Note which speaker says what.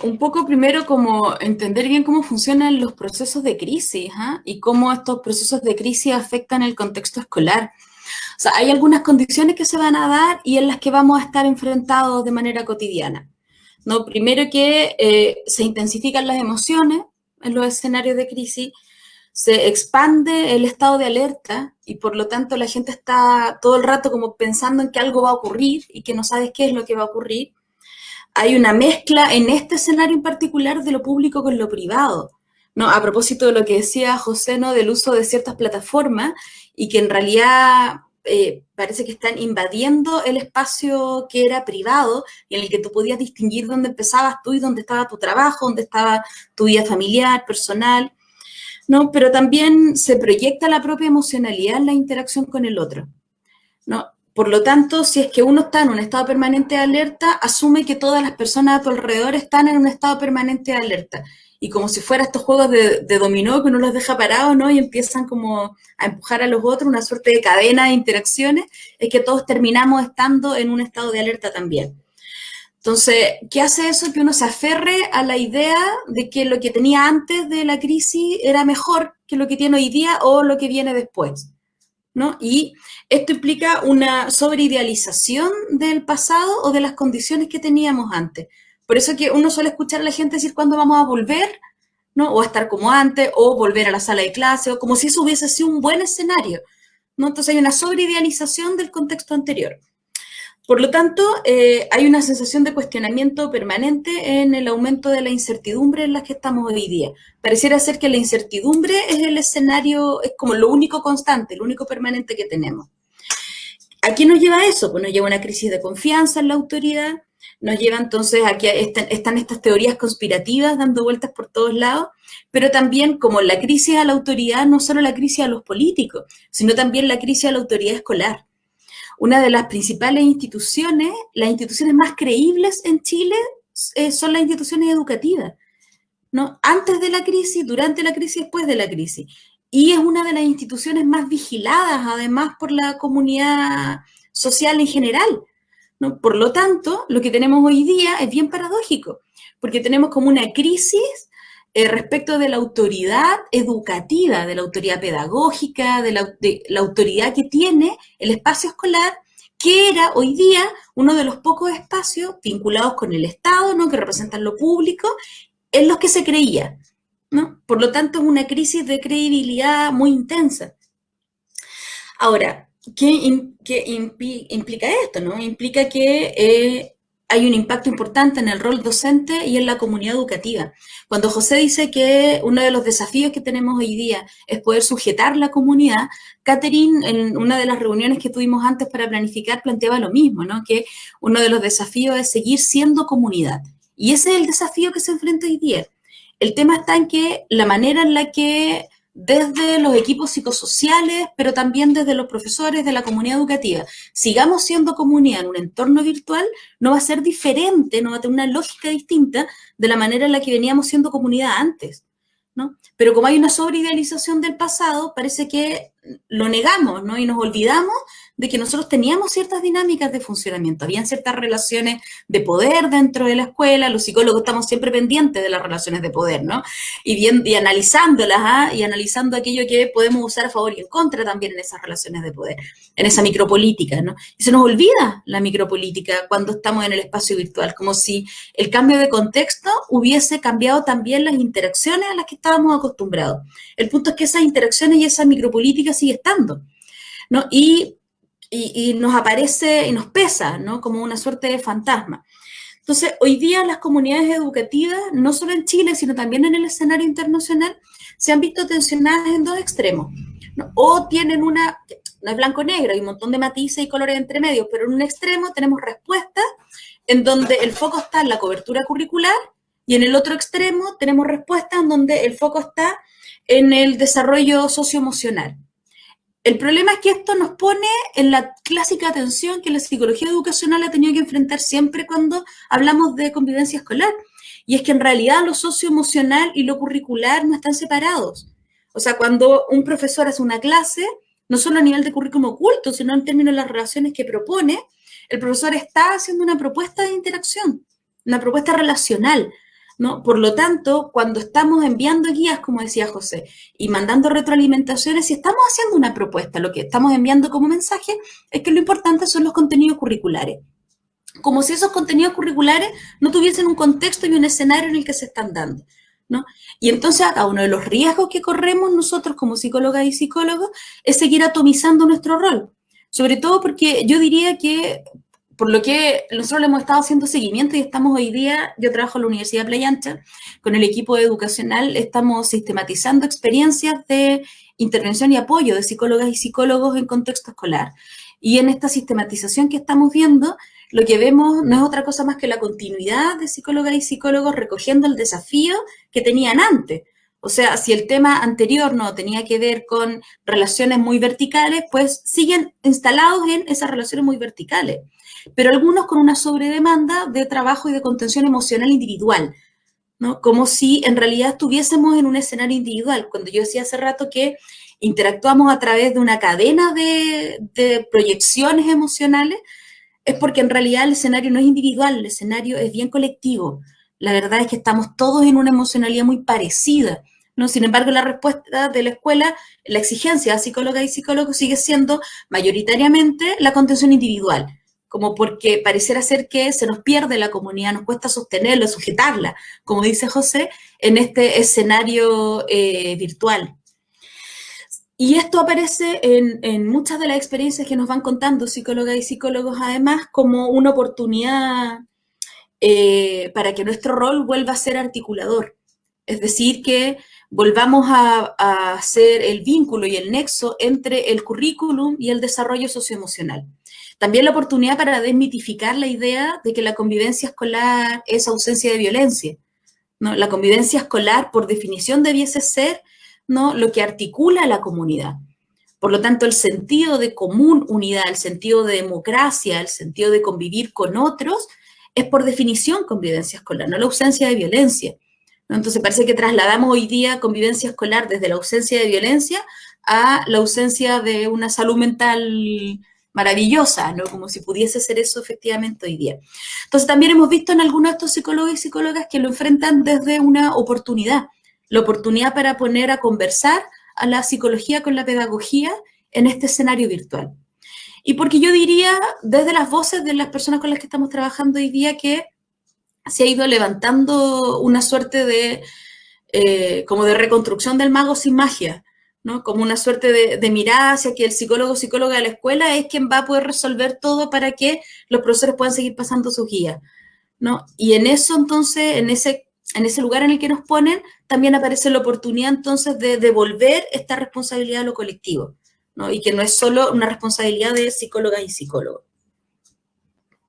Speaker 1: Un poco primero como entender bien cómo funcionan los procesos de crisis, ¿ah? Y cómo estos procesos de crisis afectan el contexto escolar. O sea, hay algunas condiciones que se van a dar y en las que vamos a estar enfrentados de manera cotidiana. ¿No? Primero que se intensifican las emociones en los escenarios de crisis, se expande el estado de alerta y por lo tanto la gente está todo el rato como pensando en que algo va a ocurrir y que no sabes qué es lo que va a ocurrir. Hay una mezcla en este escenario en particular de lo público con lo privado. ¿No? A propósito de lo que decía José, ¿no? Del uso de ciertas plataformas y que en realidad parece que están invadiendo el espacio que era privado y en el que tú podías distinguir dónde empezabas tú y dónde estaba tu trabajo, dónde estaba tu vida familiar, personal, ¿no? Pero también se proyecta la propia emocionalidad en la interacción con el otro, ¿no? Por lo tanto, si es que uno está en un estado permanente de alerta, asume que todas las personas a tu alrededor están en un estado permanente de alerta. Y como si fuera estos juegos de dominó que uno los deja parados, ¿no? Y empiezan como a empujar a los otros, una suerte de cadena de interacciones, es que todos terminamos estando en un estado de alerta también. Entonces, ¿qué hace eso? Que uno se aferre a la idea de que lo que tenía antes de la crisis era mejor que lo que tiene hoy día o lo que viene después, ¿no? Y esto implica una sobreidealización del pasado o de las condiciones que teníamos antes. Por eso que uno suele escuchar a la gente decir cuándo vamos a volver, ¿no? O a estar como antes, o volver a la sala de clase, o como si eso hubiese sido un buen escenario, ¿no? Entonces hay una sobreidealización del contexto anterior. Por lo tanto, hay una sensación de cuestionamiento permanente en el aumento de la incertidumbre en la que estamos hoy día. Pareciera ser que la incertidumbre es el escenario, es como lo único constante, lo único permanente que tenemos. ¿A qué nos lleva eso? Pues nos lleva a una crisis de confianza en la autoridad, nos lleva entonces a que están estas teorías conspirativas dando vueltas por todos lados, pero también como la crisis a la autoridad, no solo la crisis a los políticos, sino también la crisis a la autoridad escolar. Una de las principales instituciones, las instituciones más creíbles en Chile son las instituciones educativas, ¿no? Antes de la crisis, durante la crisis, después de la crisis. Y es una de las instituciones más vigiladas, además, por la comunidad social en general, ¿no? Por lo tanto, lo que tenemos hoy día es bien paradójico, porque tenemos como una crisis respecto de la autoridad educativa, de la autoridad pedagógica, de la autoridad que tiene el espacio escolar, que era hoy día uno de los pocos espacios vinculados con el Estado, ¿no? Que representan lo público, en los que se creía, ¿no? Por lo tanto, es una crisis de credibilidad muy intensa. Ahora, ¿qué implica esto? ¿No? Implica que hay un impacto importante en el rol docente y en la comunidad educativa. Cuando José dice que uno de los desafíos que tenemos hoy día es poder sujetar la comunidad, Catherine, en una de las reuniones que tuvimos antes para planificar, planteaba lo mismo, ¿no? Que uno de los desafíos es seguir siendo comunidad. Y ese es el desafío que se enfrenta hoy día. El tema está en que la manera en la que desde los equipos psicosociales, pero también desde los profesores de la comunidad educativa, sigamos siendo comunidad en un entorno virtual, no va a ser diferente, no va a tener una lógica distinta de la manera en la que veníamos siendo comunidad antes, ¿no? Pero como hay una sobreidealización del pasado, parece que lo negamos, ¿no? Y nos olvidamos de que nosotros teníamos ciertas dinámicas de funcionamiento, habían ciertas relaciones de poder dentro de la escuela, los psicólogos estamos siempre pendientes de las relaciones de poder, ¿no? Y analizándolas, ¿ah? Y analizando aquello que podemos usar a favor y en contra también en esas relaciones de poder, en esa micropolítica, ¿no? Y se nos olvida la micropolítica cuando estamos en el espacio virtual, como si el cambio de contexto hubiese cambiado también las interacciones a las que estábamos acostumbrados. El punto es que esas interacciones y esa micropolítica sigue estando, ¿no? Y nos aparece y nos pesa, ¿no? Como una suerte de fantasma. Entonces, hoy día las comunidades educativas, no solo en Chile, sino también en el escenario internacional, se han visto tensionadas en dos extremos, ¿no? O tienen no es blanco-negro, hay un montón de matices y colores entre medios, pero en un extremo tenemos respuestas en donde el foco está en la cobertura curricular y en el otro extremo tenemos respuestas en donde el foco está en el desarrollo socioemocional. El problema es que esto nos pone en la clásica tensión que la psicología educacional ha tenido que enfrentar siempre cuando hablamos de convivencia escolar. Y es que en realidad lo socioemocional y lo curricular no están separados. O sea, cuando un profesor hace una clase, no solo a nivel de currículum oculto, sino en términos de las relaciones que propone, el profesor está haciendo una propuesta de interacción, una propuesta relacional, ¿no? Por lo tanto, cuando estamos enviando guías, como decía José, y mandando retroalimentaciones, si estamos haciendo una propuesta, lo que estamos enviando como mensaje es que lo importante son los contenidos curriculares. Como si esos contenidos curriculares no tuviesen un contexto y un escenario en el que se están dando, ¿no? Y entonces acá uno de los riesgos que corremos nosotros como psicólogas y psicólogos es seguir atomizando nuestro rol. Sobre todo porque yo diría que, por lo que nosotros le hemos estado haciendo seguimiento y estamos hoy día, yo trabajo en la Universidad de Playa Ancha, con el equipo educacional estamos sistematizando experiencias de intervención y apoyo de psicólogas y psicólogos en contexto escolar. Y en esta sistematización que estamos viendo, lo que vemos no es otra cosa más que la continuidad de psicólogas y psicólogos recogiendo el desafío que tenían antes. O sea, si el tema anterior no tenía que ver con relaciones muy verticales, pues siguen instalados en esas relaciones muy verticales. Pero algunos con una sobredemanda de trabajo y de contención emocional individual, ¿no? Como si en realidad estuviésemos en un escenario individual. Cuando yo decía hace rato que interactuamos a través de una cadena de proyecciones emocionales, es porque en realidad el escenario no es individual, el escenario es bien colectivo. La verdad es que estamos todos en una emocionalidad muy parecida, ¿no? Sin embargo, la respuesta de la escuela, la exigencia a psicólogas y psicólogos sigue siendo mayoritariamente la contención individual, como porque pareciera ser que se nos pierde la comunidad, nos cuesta sostenerla, sujetarla, como dice José, en este escenario virtual. Y esto aparece en muchas de las experiencias que nos van contando psicólogas y psicólogos, además, como una oportunidad para que nuestro rol vuelva a ser articulador. Es decir, que volvamos a hacer el vínculo y el nexo entre el currículum y el desarrollo socioemocional. También la oportunidad para desmitificar la idea de que la convivencia escolar es ausencia de violencia, ¿no? La convivencia escolar, por definición, debiese ser, ¿no?, lo que articula a la comunidad. Por lo tanto, el sentido de común unidad, el sentido de democracia, el sentido de convivir con otros, es por definición convivencia escolar, no la ausencia de violencia, ¿no? Entonces parece que trasladamos hoy día convivencia escolar desde la ausencia de violencia a la ausencia de una salud mental maravillosa, ¿no? Como si pudiese ser eso efectivamente hoy día. Entonces también hemos visto en algunos de estos psicólogos y psicólogas que lo enfrentan desde una oportunidad, la oportunidad para poner a conversar a la psicología con la pedagogía en este escenario virtual. Y porque yo diría, desde las voces de las personas con las que estamos trabajando hoy día, que se ha ido levantando una suerte como de reconstrucción del mago sin magia, ¿no? Como una suerte de mirada hacia que el psicólogo o psicóloga de la escuela es quien va a poder resolver todo para que los profesores puedan seguir pasando sus guías, ¿no? Y en eso, entonces, en ese lugar en el que nos ponen, también aparece la oportunidad, entonces, de devolver esta responsabilidad a lo colectivo, ¿no? Y que no es solo una responsabilidad de psicólogas y psicólogos.